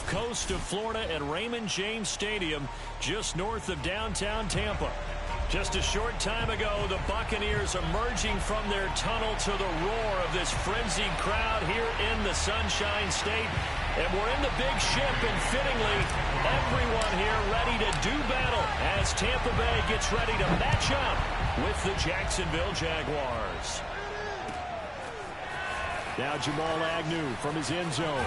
Gulf Coast of Florida at Raymond James Stadium, just north of downtown Tampa. Just a short time ago, the Buccaneers emerging from their tunnel to the roar of this frenzied crowd here in the Sunshine State. And we're in the big ship, and fittingly, everyone here ready to do battle as Tampa Bay gets ready to match up with the Jacksonville Jaguars. Now Jamal Agnew from his end zone.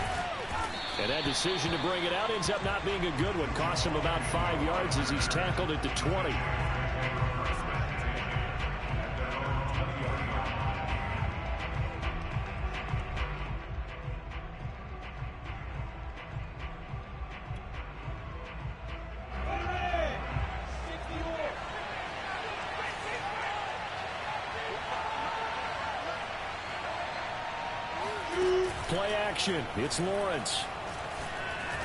And that decision to bring it out ends up not being a good one. Costs him about 5 yards as he's tackled at the 20. Play action. It's Lawrence.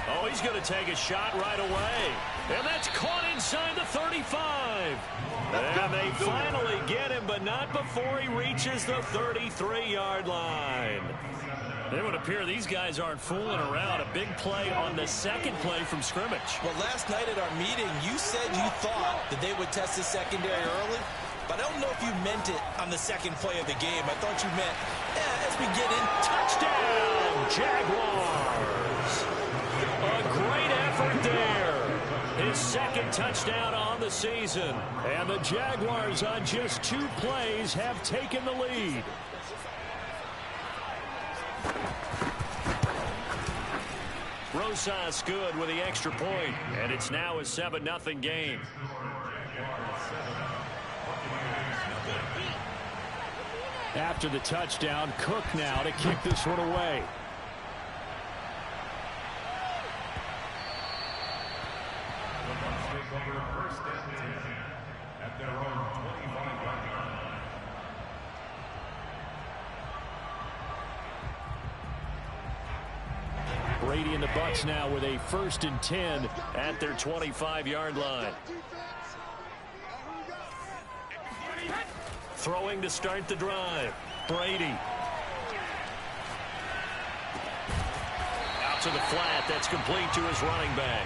Oh, he's going to take a shot right away. And that's caught inside the 35. And they finally get him, but not before he reaches the 33-yard line. It would appear these guys aren't fooling around. A big play on the second play from scrimmage. Well, last night at our meeting, you said you thought that they would test the secondary early. But I don't know if you meant it on the second play of the game. I thought you meant, as we get in, touchdown, Jaguars. A great effort there. His second touchdown on the season. And the Jaguars on just 2 plays have taken the lead. Rosas good with the extra point. And it's now a 7-0 game. After the touchdown, Cook now to kick this one away. Brady and the Bucs now with a 1st and 10 at their 25-yard line. Throwing to start the drive. Brady. Out to the flat. That's complete to his running back.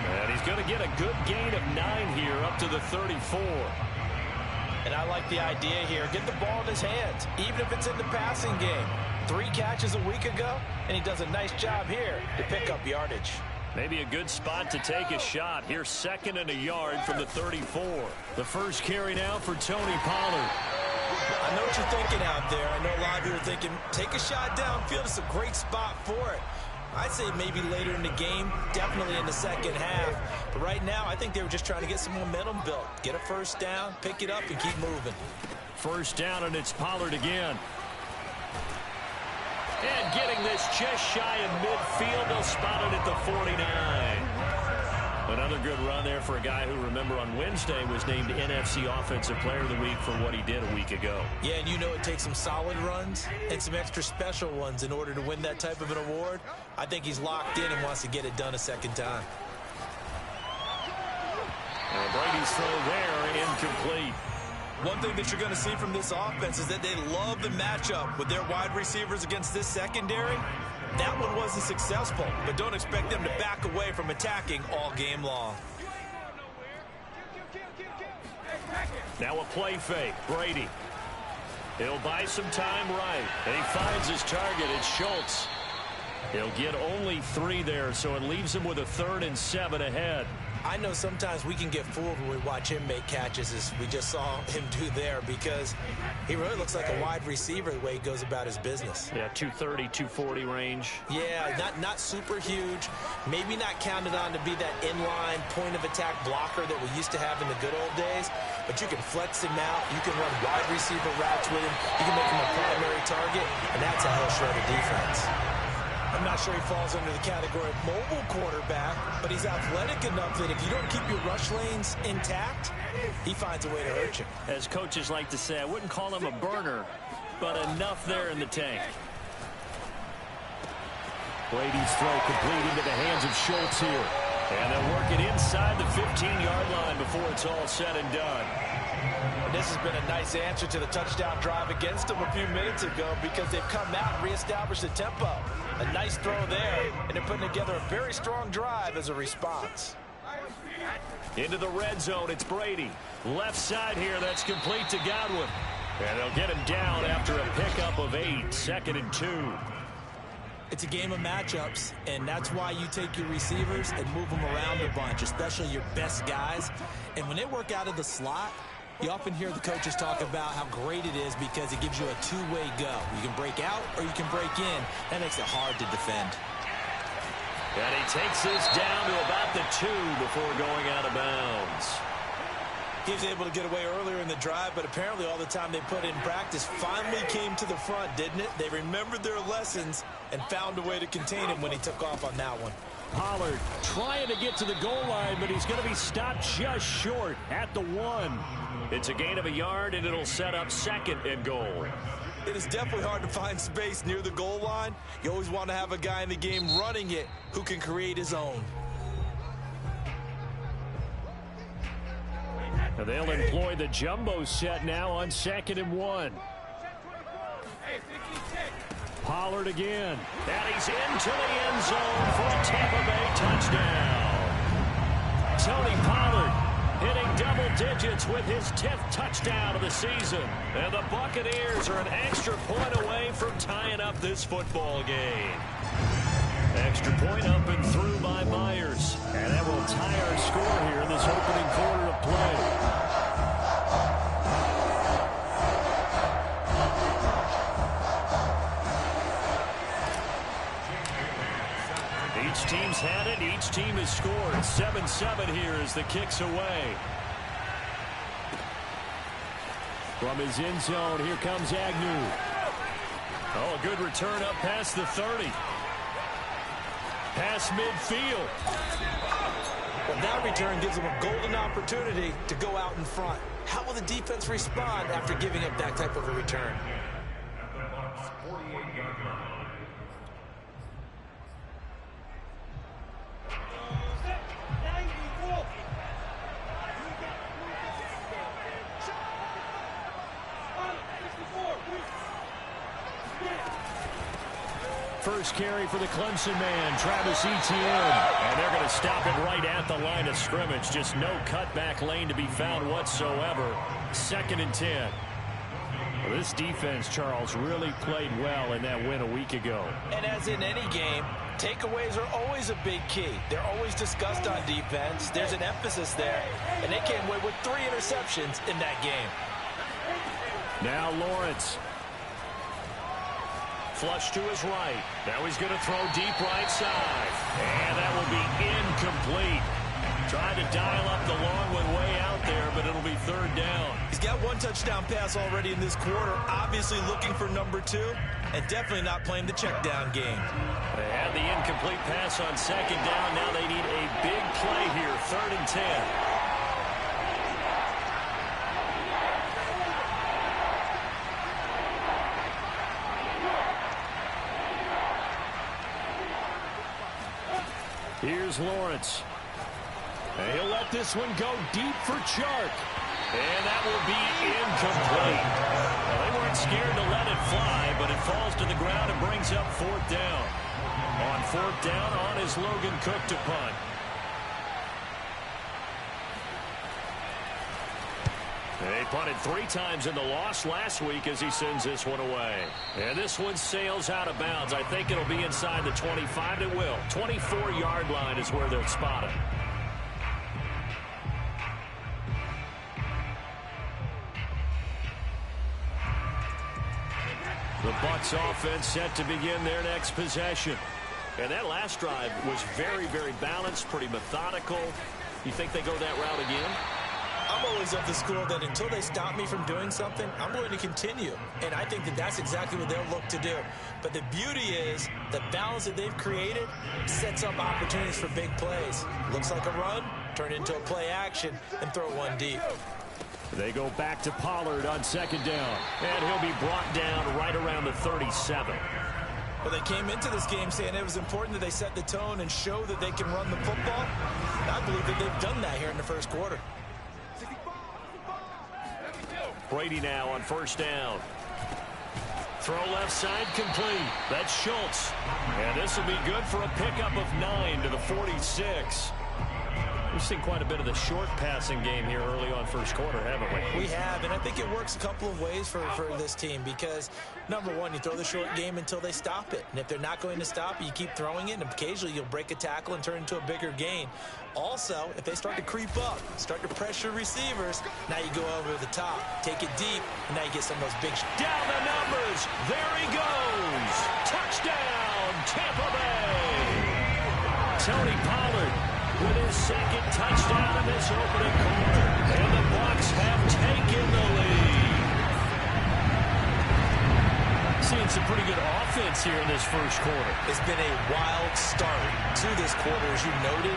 And he's going to get a good gain of 9 here up to the 34. And I like the idea here. Get the ball in his hands, even if it's in the passing game. 3 catches a week ago, and he does a nice job here to pick up yardage. Maybe a good spot to take a shot. Here's 2nd and a yard from the 34. The first carry now for Tony Pollard. I know what you're thinking out there. I know a lot of you are thinking, take a shot downfield. It's a great spot for it. I'd say maybe later in the game, definitely in the second half. But right now, I think they were just trying to get some momentum built. Get a first down, pick it up, and keep moving. First down, and it's Pollard again. And getting this just shy of midfield, they'll spot it at the 49. Another good run there for a guy who, remember, on Wednesday was named NFC Offensive Player of the Week for what he did a week ago. Yeah, and you know it takes some solid runs and some extra special ones in order to win that type of an award. I think he's locked in and wants to get it done a second time. And Brady's throw there, incomplete. One thing that you're going to see from this offense is that they love the matchup with their wide receivers against this secondary. That one wasn't successful, but don't expect them to back away from attacking all game long. Now a play fake. Brady. He'll buy some time right. And he finds his target. It's Schultz. He'll get only 3 there, so it leaves him with a 3rd and 7 ahead. I know sometimes we can get fooled when we watch him make catches, as we just saw him do there, because he really looks like a wide receiver the way he goes about his business. Yeah, 230, 240 range. Yeah, not super huge. Maybe not counted on to be that inline point-of-attack blocker that we used to have in the good old days, but you can flex him out. You can run wide receiver routes with him. You can make him a primary target, and that's a hell shred of defense. I'm not sure he falls under the category of mobile quarterback, but he's athletic enough that if you don't keep your rush lanes intact, he finds a way to hurt you. As coaches like to say, I wouldn't call him a burner, but enough there in the tank. Brady's throw complete into the hands of Schultz here. And they'll work it inside the 15-yard line before it's all said and done. And this has been a nice answer to the touchdown drive against them a few minutes ago because they've come out and reestablished the tempo. A nice throw there, and they're putting together a very strong drive as a response. Into the red zone, it's Brady. Left side here, that's complete to Godwin. And they'll get him down after a pickup of 8, 2nd and 2. It's a game of matchups, and that's why you take your receivers and move them around a bunch, especially your best guys. And when they work out of the slot, you often hear the coaches talk about how great it is because it gives you a two-way go. You can break out or you can break in. That makes it hard to defend. And he takes this down to about the 2 before going out of bounds. He was able to get away earlier in the drive, but apparently all the time they put in practice finally came to the front, didn't it? They remembered their lessons and found a way to contain him when he took off on that one. Pollard trying to get to the goal line, but he's going to be stopped just short at the 1. It's a gain of a yard, and it'll set up 2nd and goal. It is definitely hard to find space near the goal line. You always want to have a guy in the game running it who can create his own. Now they'll employ the jumbo set now on 2nd and 1. Pollard again. And he's into the end zone for a Tampa Bay touchdown. Tony Pollard hitting double digits with his 10th touchdown of the season. And the Buccaneers are an extra point away from tying up this football game. Extra point up and through by Myers. And that will tie our score here in this opening quarter of play. Each team's had it. Each team has scored. 7-7 here as the kick's away. From his end zone, here comes Agnew. Oh, a good return up past the 30. Past midfield. Well, that return gives them a golden opportunity to go out in front. How will the defense respond after giving up that type of a return? First carry for the Clemson man, Travis Etienne. And they're going to stop it right at the line of scrimmage. Just no cutback lane to be found whatsoever. 2nd and 10. Well, this defense, Charles, really played well in that win a week ago. And as in any game, takeaways are always a big key. They're always discussed on defense. There's an emphasis there. And they came away with 3 interceptions in that game. Now Lawrence. Flush to his right. Now he's going to throw deep right side. And that will be incomplete. Trying to dial up the long one way out there, but it'll be 3rd down. He's got 1 touchdown pass already in this quarter. Obviously looking for number 2. And definitely not playing the check down game. They had the incomplete pass on 2nd down. Now they need a big play here. 3rd and 10. Here's Lawrence. And he'll let this one go deep for Chark. And that will be incomplete. Well, they weren't scared to let it fly, but it falls to the ground and brings up 4th down. On 4th down, on is Logan Cook to punt. They punted 3 times in the loss last week as he sends this one away. And this one sails out of bounds. I think it'll be inside the 25. It will. 24-yard line is where they'll spot it. The Bucs offense set to begin their next possession. And that last drive was very, very balanced, pretty methodical. You think they go that route again? I'm always of the school that until they stop me from doing something, I'm going to continue. And I think that that's exactly what they'll look to do. But the beauty is the balance that they've created sets up opportunities for big plays. Looks like a run, turn into a play action, and throw one deep. They go back to Pollard on 2nd down. And he'll be brought down right around the 37. Well, they came into this game saying it was important that they set the tone and show that they can run the football. And I believe that they've done that here in the first quarter. Brady now on first down. Throw left side complete. That's Schultz. And this will be good for a pickup of 9 to the 46. We've seen quite a bit of the short passing game here early on first quarter, haven't we? We have, and I think it works a couple of ways for this team because, number one, you throw the short game until they stop it. And if they're not going to stop it, you keep throwing it, and occasionally you'll break a tackle and turn it into a bigger gain. Also, if they start to creep up, start to pressure receivers, now you go over the top, take it deep, and now you get some of those big... Down the numbers. There he goes. Touchdown, Tampa Bay. Tony Pollard with his second touchdown in this opening quarter. And the Bucs have taken the lead. Seeing some pretty good offense here in this first quarter. It's been a wild start to this quarter, as you noted.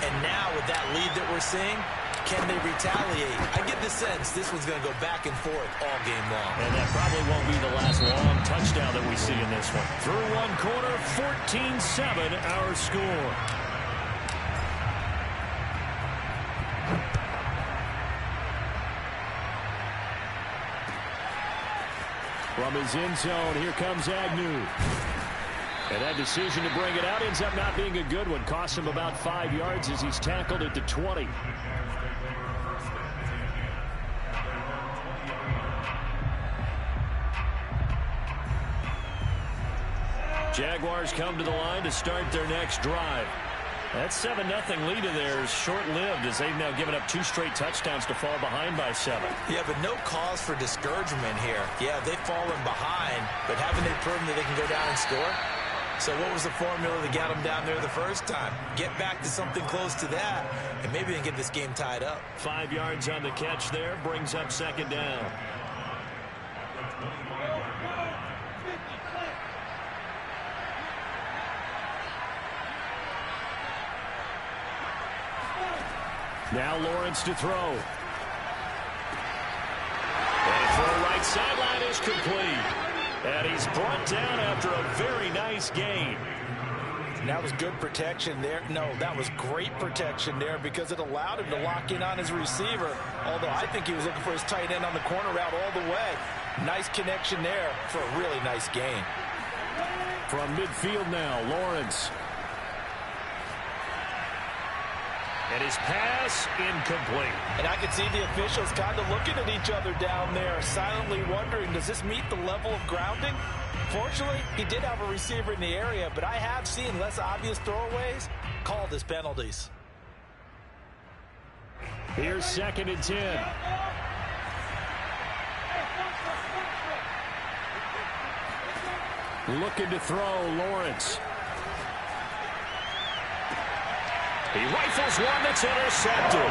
And now with that lead that we're seeing, can they retaliate? I get the sense this one's going to go back and forth all game long. And that probably won't be the last long touchdown that we see in this one. Through one quarter, 14-7 our score. From his end zone, here comes Agnew. And that decision to bring it out ends up not being a good one. Costs him about 5 yards as he's tackled at the 20. Jaguars come to the line to start their next drive. That 7-0 lead of theirs short-lived as they've now given up 2 straight touchdowns to fall behind by 7. Yeah, but no cause for discouragement here. Yeah, they've fallen behind, but haven't they proven that they can go down and score? So what was the formula that got them down there the first time? Get back to something close to that, and maybe they can get this game tied up. 5 yards on the catch there, brings up second down. Now Lawrence to throw. And throw right sideline is complete. And he's brought down after a very nice gain. And that was good protection there. No, that was great protection there because it allowed him to lock in on his receiver. Although I think he was looking for his tight end on the corner route all the way. Nice connection there for a really nice gain. From midfield now, Lawrence. And his pass incomplete. And I can see the officials kind of looking at each other down there, silently wondering, does this meet the level of grounding? Fortunately, he did have a receiver in the area, but I have seen less obvious throwaways called as penalties. Here's 2nd and 10. Looking to throw, Lawrence. He rifles one that's intercepted.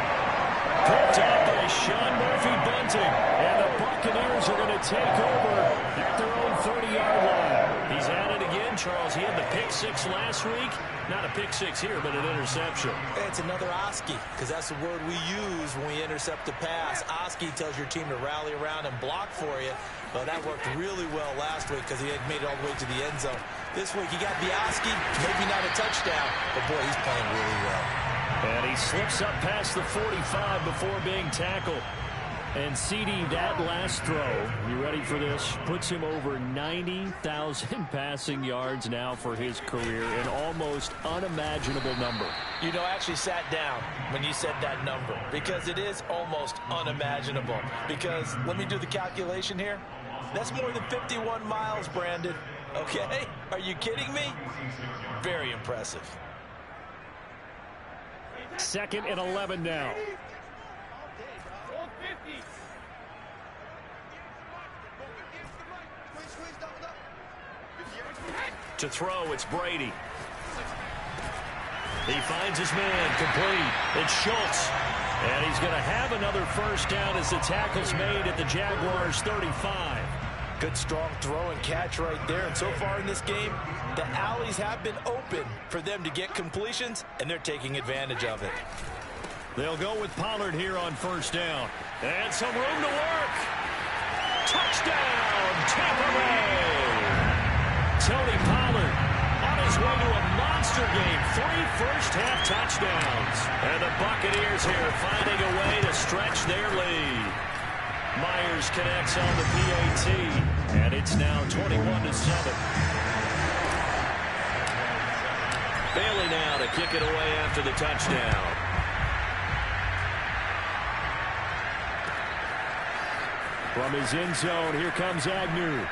Picked up by Sean Murphy-Bunting. And the Buccaneers are going to take over at their own 30-yard line. He's at it again, Charles. He had the pick 6 last week. Not a pick 6 here, but an interception. It's another Oski, because that's the word we use when we intercept a pass. Oski tells your team to rally around and block for you. But that worked really well last week because he had made it all the way to the end zone. This week he got the Oski, maybe not a touchdown, but boy, he's playing really well. And he slips up past the 45 before being tackled. And CD, that last throw, you ready for this? Puts him over 90,000 passing yards now for his career, an almost unimaginable number. You know, I actually sat down when you said that number because it is almost unimaginable. Because, let me do the calculation here. That's more than 51 miles, Brandon. Okay? Are you kidding me? Very impressive. 2nd and 11 now. To throw, it's Brady. He finds his man, complete. It's Schultz. And he's going to have another first down as the tackle's made at the Jaguars' 35. Good strong throw and catch right there. And so far in this game, the alleys have been open for them to get completions, and they're taking advantage of it. They'll go with Pollard here on first down. And some room to work. Touchdown, Tampa Bay. Tony Pollard on his way to a monster game. 3 first-half touchdowns. And the Buccaneers here finding a way to stretch their lead. Myers connects on the PAT, and it's now 21-7. Bailey now to kick it away after the touchdown. From his end zone, here comes Agnew.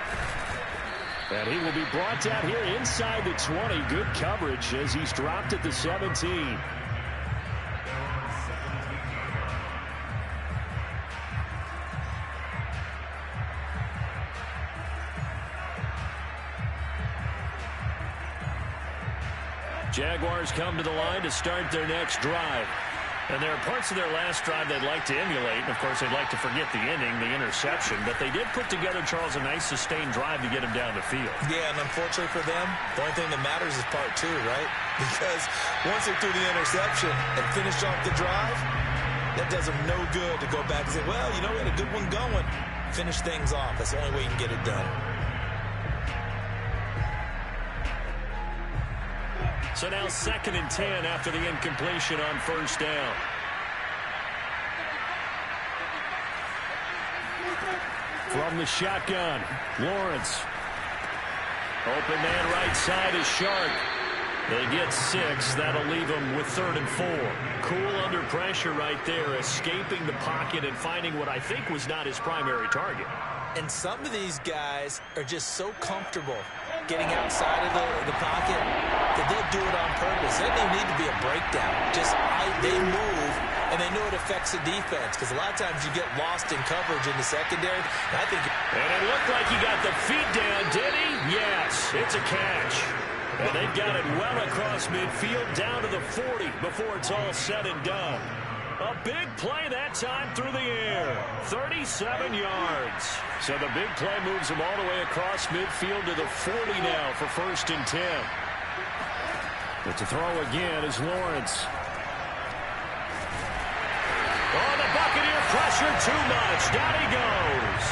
And he will be brought down here inside the 20. Good coverage as he's dropped at the 17. Jaguars come to the line to start their next drive. And there are parts of their last drive they'd like to emulate. And, of course, they'd like to forget the ending, the interception. But they did put together, Charles, a nice sustained drive to get him down the field. Yeah, and unfortunately for them, the only thing that matters is part two, right? Because once they threw the interception and finished off the drive, that does them no good to go back and say, well, you know, we had a good one going. Finish things off. That's the only way you can get it done. So now 2nd and 10 after the incompletion on first down. From the shotgun, Lawrence. Open man right side is Shark. They get 6. That'll leave them with 3rd and 4. Cool under pressure right there, escaping the pocket and finding what I think was not his primary target. And some of these guys are just so comfortable getting outside of the pocket that they'll do it on purpose. There doesn't need to be a breakdown. Just they move, and they know it affects the defense because a lot of times you get lost in coverage in the secondary. And it looked like he got the feet down, did he? Yes, it's a catch. And they've got it well across midfield down to the 40 before it's all said and done. A big play that time through the air. 37 yards. So the big play moves him all the way across midfield to the 40 now for 1st and 10. But to throw again is Lawrence. Oh, the Buccaneer pressure too much. Down he goes.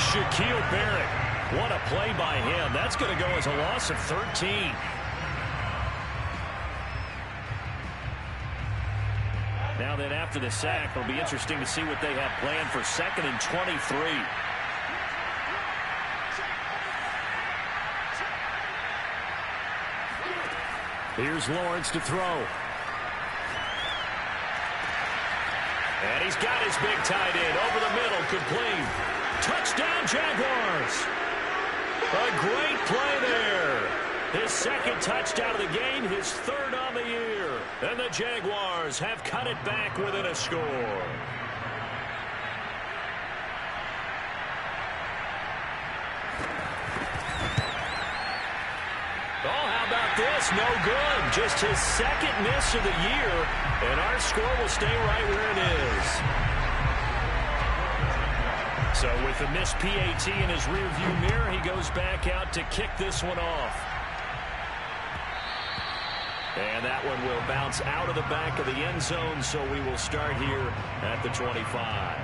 Shaquille Barrett. What a play by him. That's going to go as a loss of 13. Now then, after the sack, it'll be interesting to see what they have planned for 2nd and 23. Here's Lawrence to throw. And he's got his big tight end over the middle, complete. Touchdown, Jaguars. A great play there. His 2nd touchdown of the game, his 3rd on the year. And the Jaguars have cut it back within a score. Oh, how about this? No good. Just his 2nd miss of the year. And our score will stay right where it is. So with the missed PAT in his rearview mirror, he goes back out to kick this one off. And that one will bounce out of the back of the end zone, so we will start here at the 25.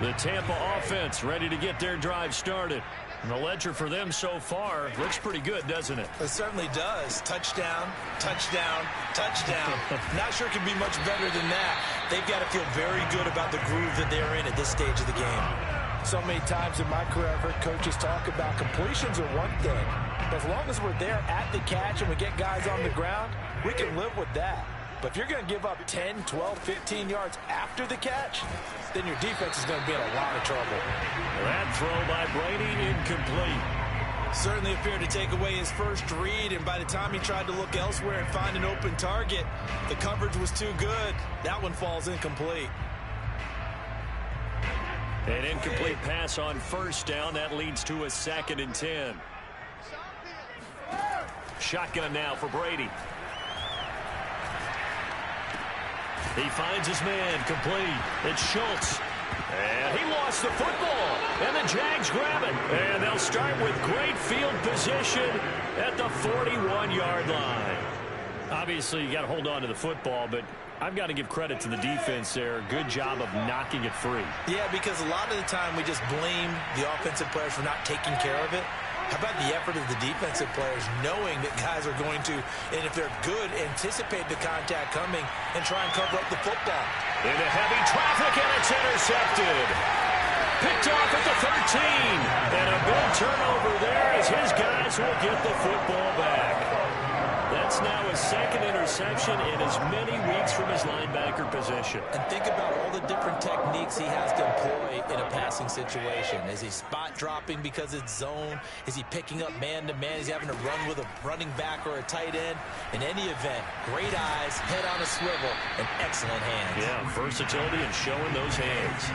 The Tampa offense ready to get their drive started. And the ledger for them so far looks pretty good, doesn't it? It certainly does. Touchdown, touchdown, touchdown. Not sure it can be much better than that. They've got to feel very good about the groove that they're in at this stage of the game. So many times in my career, I've heard coaches talk about completions are one thing. As long as we're there at the catch and we get guys on the ground, we can live with that. But if you're going to give up 10, 12, 15 yards after the catch, then your defense is going to be in a lot of trouble. That throw by Brady incomplete. Certainly appeared to take away his first read, and by the time he tried to look elsewhere and find an open target, the coverage was too good. That one falls incomplete. An incomplete pass on first down. That leads to a 2nd and 10. Shotgun now for Brady. He finds his man, complete. It's Schultz. And he lost the football. And the Jags grab it. And they'll start with great field position at the 41-yard line. Obviously, you got to hold on to the football, but I've got to give credit to the defense there. Good job of knocking it free. Yeah, because a lot of the time we just blame the offensive players for not taking care of it. How about the effort of the defensive players knowing that guys are going to, and if they're good, anticipate the contact coming and try and cover up the football. Into heavy traffic, and it's intercepted. Picked off at the 13. And a big turnover there as his guys will get the football back. That's now his second interception in as many weeks from his linebacker position. And think about all the different techniques he has to employ in a passing situation. Is he spot dropping because it's zone? Is he picking up man-to-man? Is he having to run with a running back or a tight end? In any event, great eyes, head on a swivel, and excellent hands. Yeah, versatility and showing those hands.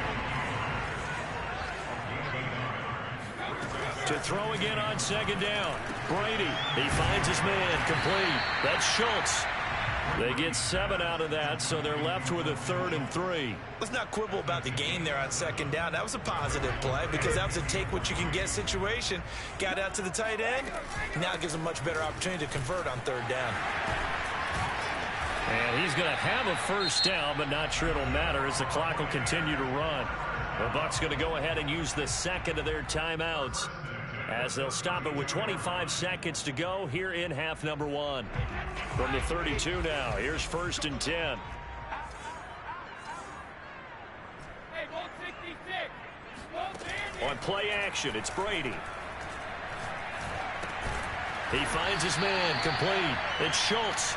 To throw again on second down. Brady, he finds his man, complete. That's Schultz. They get 7 out of that, so they're left with a 3rd and 3. Let's not quibble about the gain there on second down. That was a positive play because that was a take-what-you-can-get situation. Got out to the tight end. Now it gives a much better opportunity to convert on 3rd down. And he's going to have a first down, but not sure it'll matter as the clock will continue to run. The Bucs going to go ahead and use the second of their timeouts, as they'll stop it with 25 seconds to go here in half number 1. From the 32 now, here's 1st and 10. On play action, it's Brady. He finds his man, complete. It's Schultz.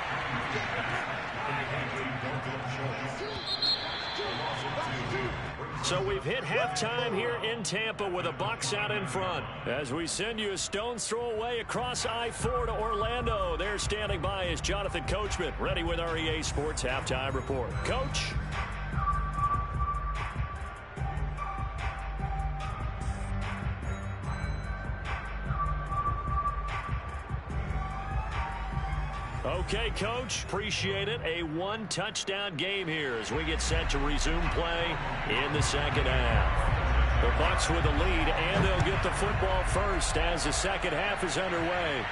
So we've hit halftime here in Tampa with the Bucs out in front. As we send you a stone's throw away across I-4 to Orlando. There standing by is Jonathan Coachman, ready with our EA Sports Halftime Report. Coach. Okay, Coach, appreciate it. A 1-touchdown game here as we get set to resume play in the second half. The Bucs with the lead, and they'll get the football first as the second half is underway.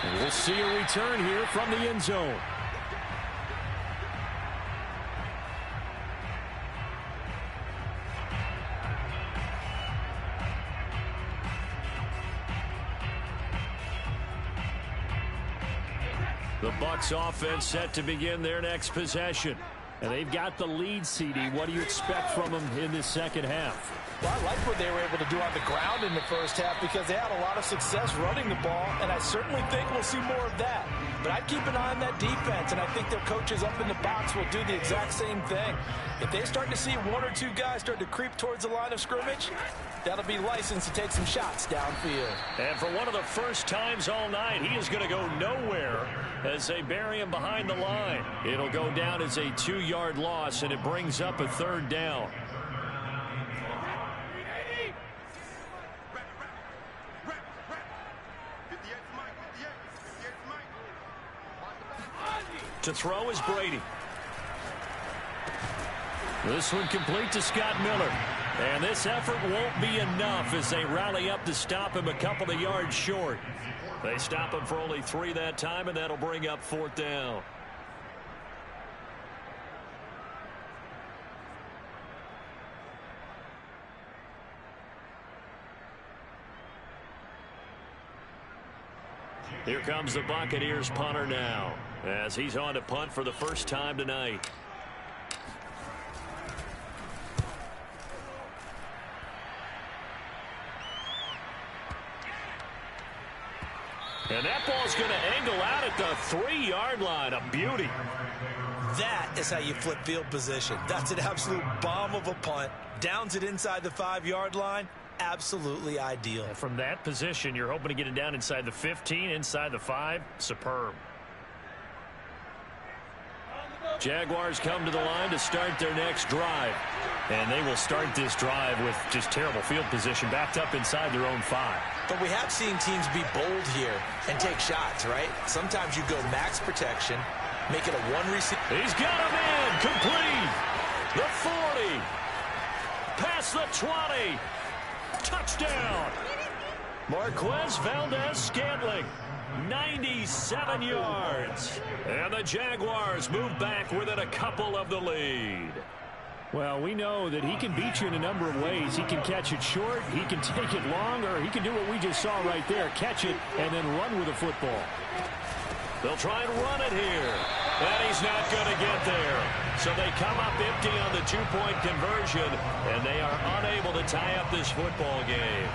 And we'll see a return here from the end zone. The Bucs offense set to begin their next possession. And they've got the lead, CD. What do you expect from them in this second half? Well, I like what they were able to do on the ground in the first half because they had a lot of success running the ball, and I certainly think we'll see more of that. But I'd keep an eye on that defense, and I think their coaches up in the box will do the exact same thing. If they start to see 1 or 2 guys start to creep towards the line of scrimmage, that'll be licensed to take some shots downfield. And for one of the first times all night, he is going to go nowhere as they bury him behind the line. It'll go down as a 2-yard loss, and it brings up a 3rd down. To throw is Brady. This one complete to Scott Miller. And this effort won't be enough as they rally up to stop him a couple of yards short. They stop him for only 3 that time, and that'll bring up 4th down. Here comes the Buccaneers punter now, as he's on to punt for the first time tonight. And that ball's going to angle out at the 3-yard line. A beauty. That is how you flip field position. That's an absolute bomb of a punt. Downs it inside the 5-yard line. Absolutely ideal. And from that position, you're hoping to get it down inside the 15, inside the 5. Superb. Jaguars come to the line to start their next drive. And they will start this drive with just terrible field position, backed up inside their own 5. But we have seen teams be bold here and take shots, right? Sometimes you go max protection, make it a 1 receiver. He's got a man, complete. The 40. Past the 20. Touchdown. Marquez Valdez-Scantling. 97 yards. And the Jaguars move back within a couple of the lead. Well, we know that he can beat you in a number of ways. He can catch it short, he can take it long, or he can do what we just saw right there, catch it and then run with the football. They'll try and run it here. And he's not going to get there. So they come up empty on the two-point conversion, and they are unable to tie up this football game.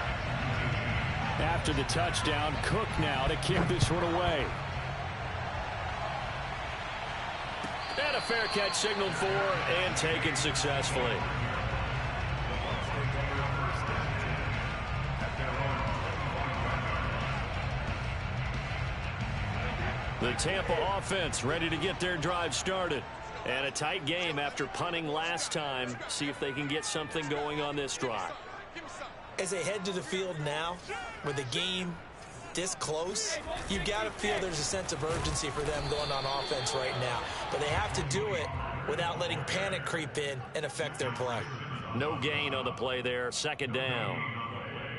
After the touchdown, Cook now to kick this one away. And a fair catch signaled for and taken successfully. The Tampa offense ready to get their drive started. And a tight game after punting last time. See if they can get something going on this drive. As they head to the field now, with the game this close, you've got to feel there's a sense of urgency for them going on offense right now. But they have to do it without letting panic creep in and affect their play. No gain on the play there. Second down.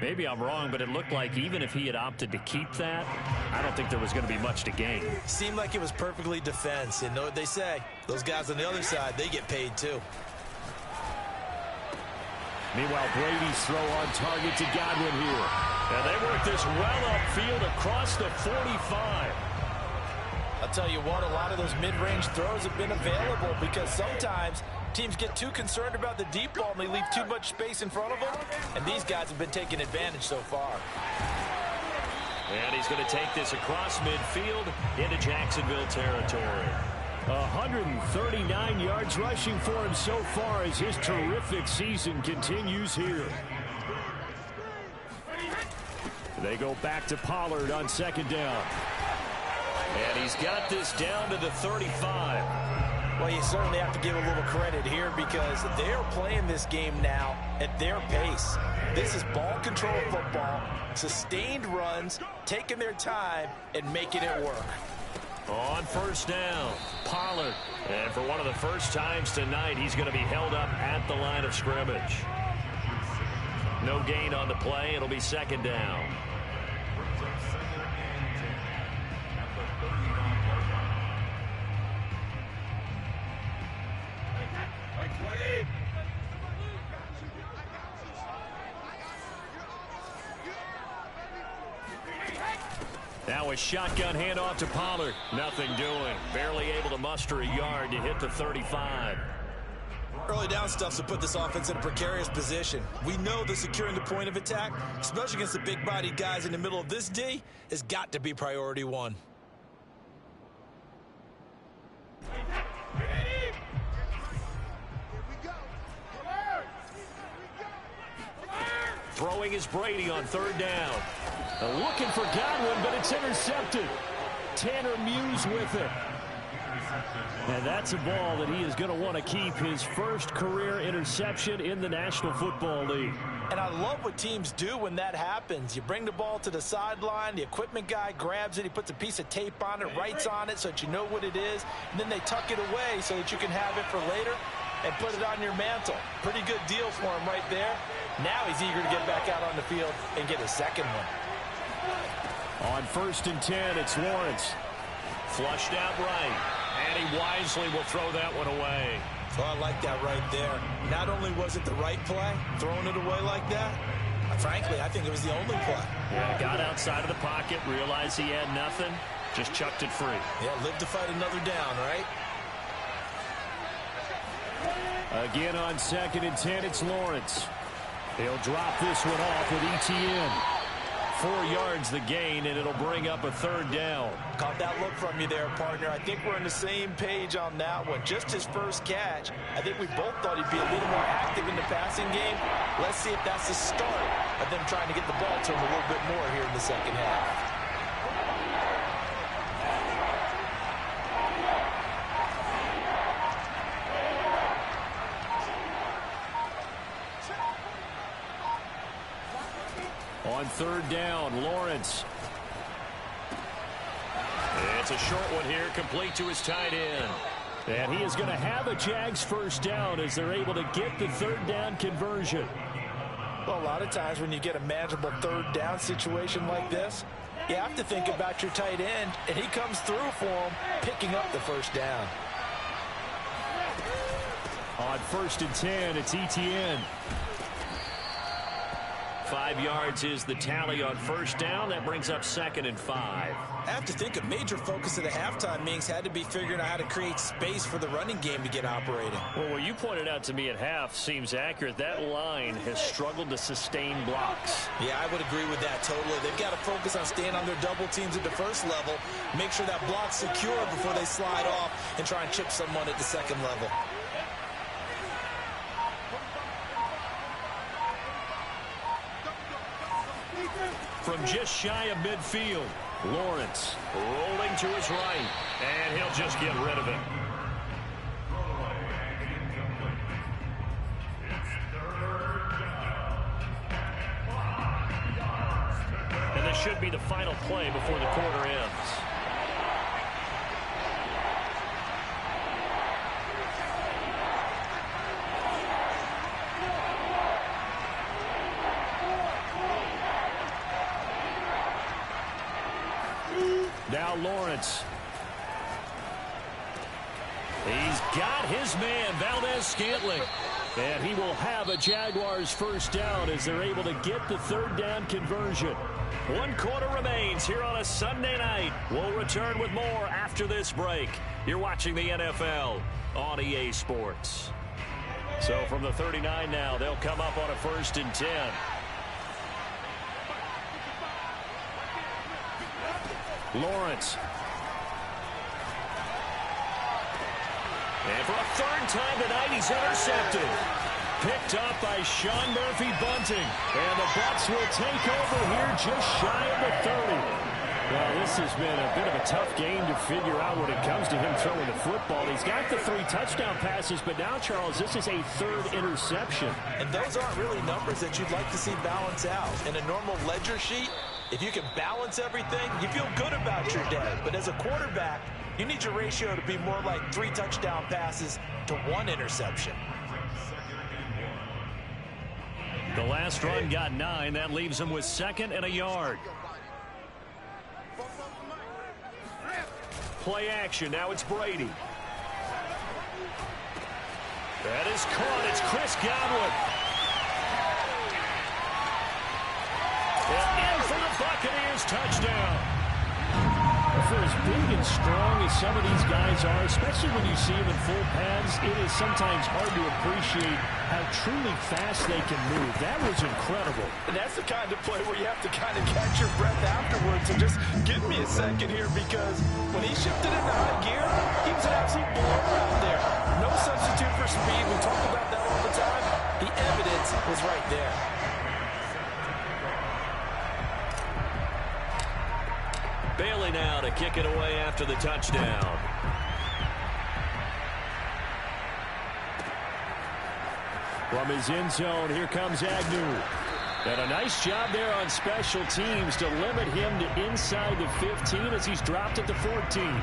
Maybe I'm wrong, but it looked like even if he had opted to keep that, I don't think there was going to be much to gain. Seemed like it was perfectly defense. And know what they say? Those guys on the other side, they get paid too. Meanwhile, Brady's throw on target to Godwin here. And they work this well upfield across the 45. I'll tell you what, a lot of those mid-range throws have been available because sometimes teams get too concerned about the deep ball and they leave too much space in front of them. And these guys have been taking advantage so far. And he's going to take this across midfield into Jacksonville territory. 139 yards rushing for him so far as his terrific season continues here. They go back to Pollard on second down. And he's got this down to the 35. Well, you certainly have to give a little credit here because they're playing this game now at their pace. This is ball control football, sustained runs, taking their time and making it work. On first down, Pollard. And for one of the first times tonight, he's going to be held up at the line of scrimmage. No gain on the play. It'll be second down. Now a shotgun handoff to Pollard. Nothing doing. Barely able to muster a yard to hit the 35. Early down stuff to put this offense in a precarious position. We know that securing the point of attack, especially against the big-bodied guys in the middle of this D, has got to be priority one. Throwing is Brady on third down. Looking for Godwin, but it's intercepted. Tanner Muse with it. And that's a ball that he is going to want to keep, his first career interception in the National Football League. And I love what teams do when that happens. You bring the ball to the sideline, the equipment guy grabs it, he puts a piece of tape on it, writes on it so that you know what it is, and then they tuck it away so that you can have it for later and put it on your mantle. Pretty good deal for him right there. Now he's eager to get back out on the field and get his second one. On first and 10, it's Lawrence. Flushed out right. And he wisely will throw that one away. Oh, I like that right there. Not only was it the right play, throwing it away like that, frankly, I think it was the only play. Yeah, got outside of the pocket, realized he had nothing, just chucked it free. Yeah, live to fight another down, right? Again on second and 10, it's Lawrence. He'll drop this one off with ETN. 4 yards the gain, and it'll bring up a third down. Caught that look from you there, partner. I think we're on the same page on that one. Just his first catch. I think we both thought he'd be a little more active in the passing game. Let's see if that's the start of them trying to get the ball to him a little bit more here in the second half. On third down, Lawrence. It's a short one here, complete to his tight end. And he is going to have a Jags first down as they're able to get the third down conversion. Well, a lot of times when you get a manageable third down situation like this, you have to think about your tight end, and he comes through for him, picking up the first down. On 1st and 10, it's ETN. 5 yards is the tally on 1st down. That brings up 2nd and 5. I have to think a major focus of the halftime meetings had to be figuring out how to create space for the running game to get operating. Well, what you pointed out to me at half seems accurate. That line has struggled to sustain blocks. Yeah, I would agree with that totally. They've got to focus on staying on their double teams at the first level, make sure that block's secure before they slide off and try and chip someone at the second level. From just shy of midfield, Lawrence rolling to his right, and he'll just get rid of it. And this should be the final play before the quarter ends. Now Lawrence. He's got his man, Valdez-Scantling. And he will have a Jaguars first down as they're able to get the 3rd down conversion. 1 quarter remains here on a Sunday night. We'll return with more after this break. You're watching the NFL on EA Sports. So from the 39 now, they'll come up on a 1st and 10. Lawrence. And for a 3rd time tonight, he's intercepted. Picked up by Sean Murphy-Bunting. And the Bucs will take over here just shy of the 30. Well, this has been a bit of a tough game to figure out when it comes to him throwing the football. He's got the 3 touchdown passes, but now, Charles, this is a 3rd interception. And those aren't really numbers that you'd like to see balance out. In a normal ledger sheet, if you can balance everything, you feel good about your day. But as a quarterback, you need your ratio to be more like 3 touchdown passes to 1 interception. The last run got 9. That leaves him with 2nd and a yard. Play action. Now it's Brady. That is caught. It's Chris Godwin. And in for the Buccaneers touchdown. For as big and strong as some of these guys are, especially when you see them in full pads, it is sometimes hard to appreciate how truly fast they can move. That was incredible. And that's the kind of play where you have to kind of catch your breath afterwards. And just give me a second here, because when he shifted into high gear, he was an absolute blower out there. No substitute for speed. We talk about that all the time. The evidence was right there. Bailey now to kick it away after the touchdown. From his end zone, here comes Agnew. And a nice job there on special teams to limit him to inside the 15 as he's dropped at the 14.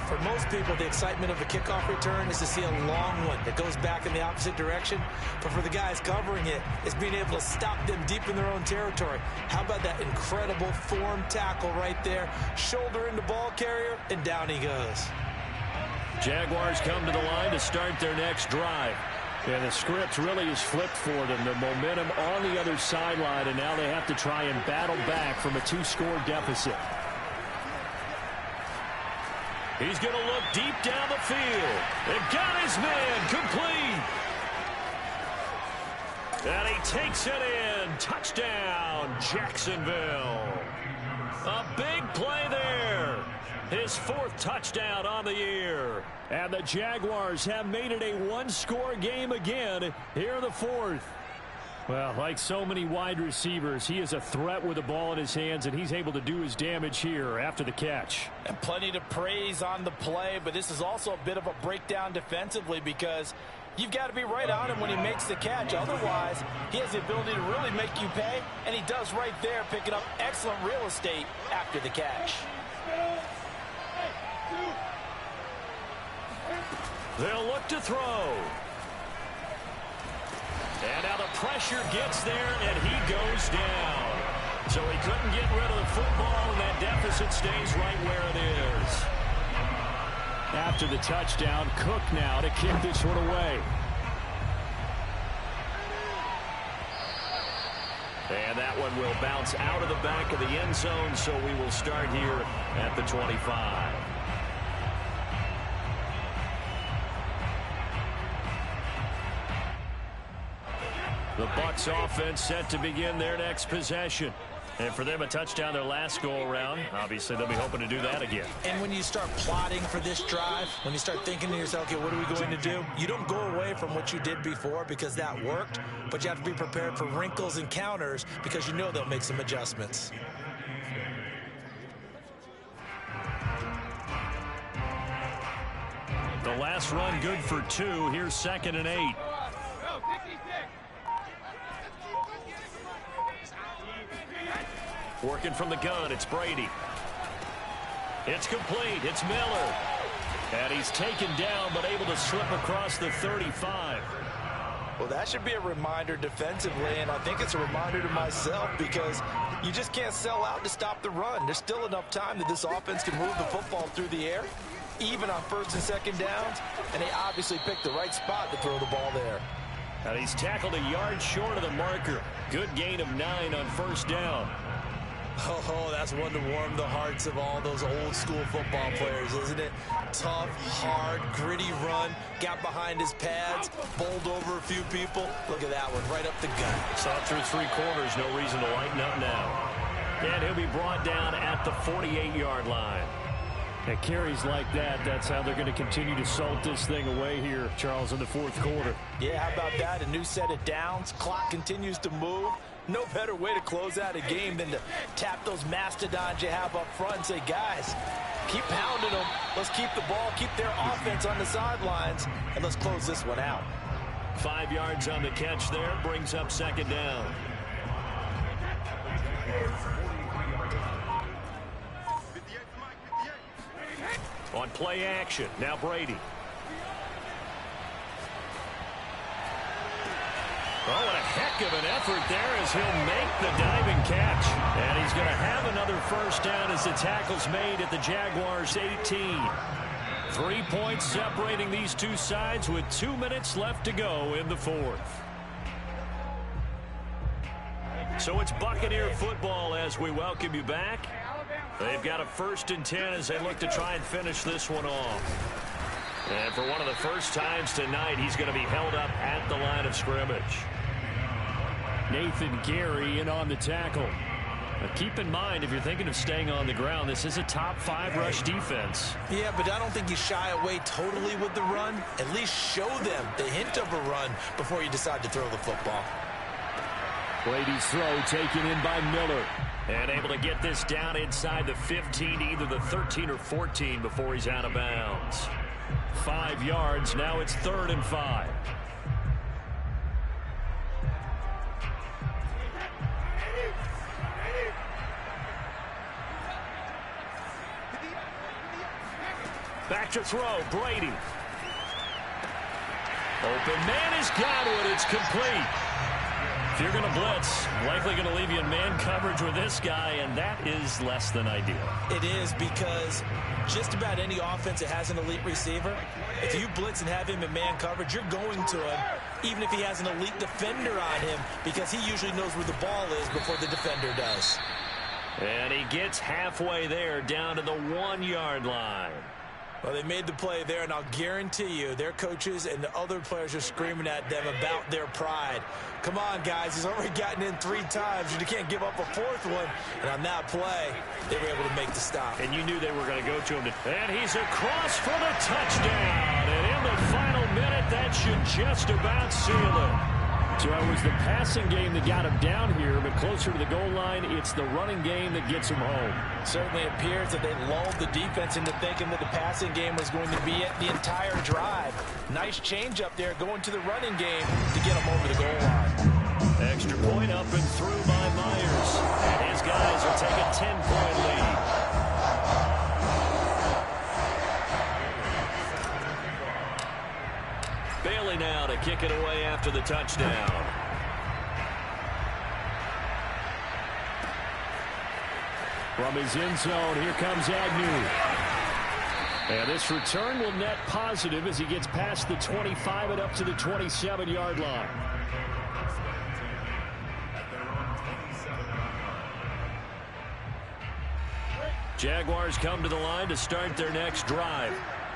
For most people, the excitement of a kickoff return is to see a long one that goes back in the opposite direction. But for the guys covering it, it's being able to stop them deep in their own territory. How about that incredible form tackle right there? Shoulder into ball carrier, and down he goes. Jaguars come to the line to start their next drive. And the script really is flipped for them. The momentum on the other sideline, and now they have to try and battle back from a 2-score deficit. He's going to look deep down the field. They've got his man complete. And he takes it in. Touchdown, Jacksonville. A big play there. His 4th touchdown on the year. And the Jaguars have made it a 1-score game again here in the 4th. Well, like so many wide receivers, he is a threat with the ball in his hands, and he's able to do his damage here after the catch. And plenty to praise on the play, but this is also a bit of a breakdown defensively, because you've got to be right on him when he makes the catch. Otherwise, he has the ability to really make you pay, and he does right there, picking up excellent real estate after the catch. They'll look to throw. And now the pressure gets there, and he goes down. So he couldn't get rid of the football, and that deficit stays right where it is. After the touchdown, Cook now to kick this one away. And that one will bounce out of the back of the end zone, so we will start here at the 25. The Bucs offense set to begin their next possession. And for them, a touchdown their last go-around. Obviously, they'll be hoping to do that again. And when you start plotting for this drive, when you start thinking to yourself, okay, what are we going to do? You don't go away from what you did before because that worked, but you have to be prepared for wrinkles and counters because you know they'll make some adjustments. The last run good for 2. Here's 2nd and 8. Working from the gun, it's Brady. It's complete, it's Miller. And he's taken down, but able to slip across the 35. Well, that should be a reminder defensively, and I think it's a reminder to myself because you just can't sell out to stop the run. There's still enough time that this offense can move the football through the air, even on 1st and 2nd downs, and they obviously picked the right spot to throw the ball there. And he's tackled a yard short of the marker. Good gain of 9 on 1st down. Oh, that's one to warm the hearts of all those old school football players, isn't it? Tough, hard, gritty run, got behind his pads, bowled over a few people. Look at that one, right up the gut. Saw through 3 quarters, no reason to lighten up now. And he'll be brought down at the 48-yard line. At carries like that, that's how they're going to continue to salt this thing away here, Charles, in the 4th quarter. Yeah, how about that? A new set of downs. Clock continues to move. No better way to close out a game than to tap those mastodons you have up front and say, guys, keep pounding them. Let's keep the ball, keep their offense on the sidelines, and let's close this one out. 5 yards on the catch there, brings up 2nd down. On play action, now Brady. Oh, and a heck of an effort there as he'll make the diving catch. And he's going to have another 1st down as the tackle's made at the Jaguars' 18. 3 points separating these two sides with 2 minutes left to go in the 4th. So it's Buccaneer football as we welcome you back. They've got a 1st and 10 as they look to try and finish this one off. And for one of the first times tonight, he's going to be held up at the line of scrimmage. Nathan Gary in on the tackle. But keep in mind, if you're thinking of staying on the ground, this is a top 5 rush defense. Yeah, but I don't think you shy away totally with the run. At least show them the hint of a run before you decide to throw the football. Brady's throw taken in by Miller. And able to get this down inside the 15, either the 13 or 14 before he's out of bounds. 5 yards, now it's 3rd and 5. Back to throw, Brady. Open man has got it, it's complete. If you're going to blitz, likely going to leave you in man coverage with this guy, and that is less than ideal. It is, because just about any offense that has an elite receiver, if you blitz and have him in man coverage, you're going to him, even if he has an elite defender on him, because he usually knows where the ball is before the defender does. And he gets halfway there, down to the 1-yard line. Well, they made the play there, and I'll guarantee you their coaches and the other players are screaming at them about their pride. Come on, guys. He's already gotten in 3 times. You can't give up a 4th one. And on that play, they were able to make the stop. And you knew they were going to go to him. And he's across for the touchdown. And in the final minute, that should just about seal it. So it was the passing game that got him down here, but closer to the goal line, it's the running game that gets him home. Certainly appears that they lulled the defense into thinking that the passing game was going to be it the entire drive. Nice change up there going to the running game to get him over the goal line. Extra point up and through by Myers. And his guys will take a 10-point lead. Bailey now to kick it away after the touchdown. From his end zone, here comes Agnew. And this return will net positive as he gets past the 25 and up to the 27-yard line. Jaguars come to the line to start their next drive.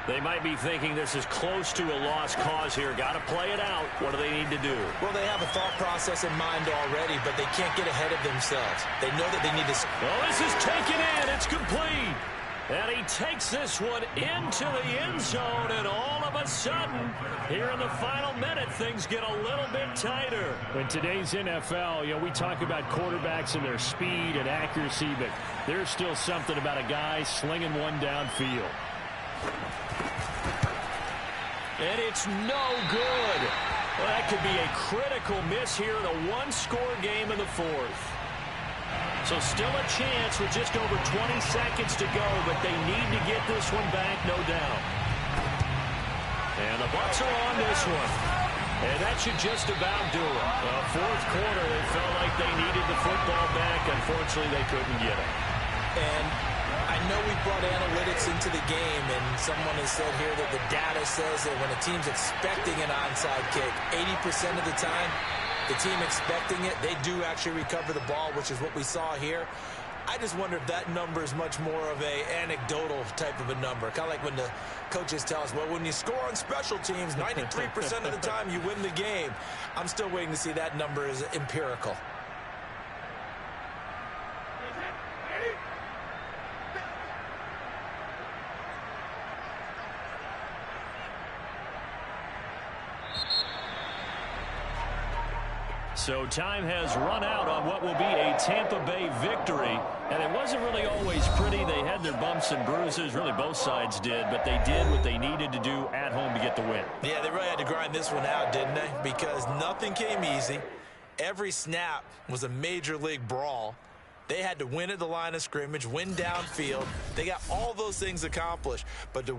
They might be thinking this is close to a lost cause here. Got to play it out. What do they need to do? Well, they have a thought process in mind already, but they can't get ahead of themselves. They know that they need to... Oh, this is taken in. It's complete. And he takes this one into the end zone, and all of a sudden, here in the final minute, things get a little bit tighter. In today's NFL, we talk about quarterbacks and their speed and accuracy, but there's still something about a guy slinging one downfield. And it's no good. Well, that could be a critical miss here in a one-score game in the fourth. So still a chance with just over 20 seconds to go, but they need to get this one back, no doubt. And the Bucs are on this one. And that should just about do it. Fourth quarter, they felt like they needed the football back. Unfortunately, they couldn't get it. And I know we brought analytics into the game, and someone has said here that the data says that when a team's expecting an onside kick, 80% of the time, the team expecting it, they do actually recover the ball, which is what we saw here. I just wonder if that number is much more of a anecdotal type of a number. Kind of like when the coaches tell us, well, when you score on special teams, 93% of the time you win the game. I'm still waiting to see that number is empirical. So time has run out on what will be a Tampa Bay victory. And it wasn't really always pretty. They had their bumps and bruises. Really, both sides did. But they did what they needed to do at home to get the win. Yeah, they really had to grind this one out, didn't they? Because nothing came easy. Every snap was a major league brawl. They had to win at the line of scrimmage, win downfield. They got all those things accomplished. But to